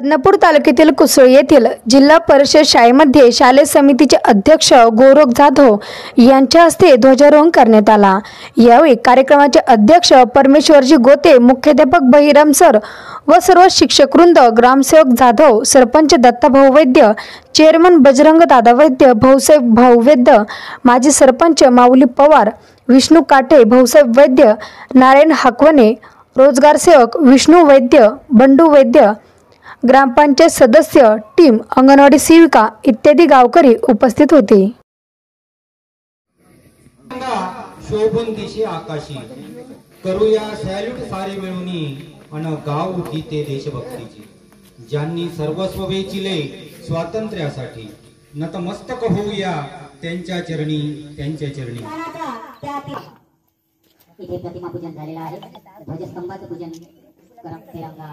बदनापूर तालुक्यातील कुसळ येथील जिल्हा परिषद शाळेमध्ये शालेय समितीचे अध्यक्ष गौरव जाधव यांच्या हस्ते ध्वजारोहण करण्यात आला। यावेळी कार्यक्रमाचे अध्यक्ष परमेश्वरजी गोते, मुख्याध्यापक बहिराम सर व सर्व शिक्षकवृंद, ग्रामसेवक जाधव, सरपंच दत्ताभाऊ वैद्य, चेअरमन बजरंग दादा वैद्य, भाऊसाहेब भाऊ वैद्य, माजी सरपंच माऊली पवार, विष्णू काटे, भाऊसाहेब वैद्य, नारायण हाकवणे, रोजगार सेवक विष्णू वैद्य, बंडू वैद्य, ग्रामपंचायत सदस्य, टीम, अंगणवाडी सेविका इत्यादी गावकरी उपस्थित होते। शोभून दिशे आकाशी करूया सॅल्यूट सारे मिळूनी अन गाव गीते देशभक्तीची, ज्यांनी सर्वस्व वेचिले स्वातंत्र्यासाठी, नतमस्तक होऊया त्यांच्या चरणी, त्यांच्या चरणी। इथे प्रतिमा पूजन झालेलं आहे। ध्वजस्तंभाचं पूजन तिरंगा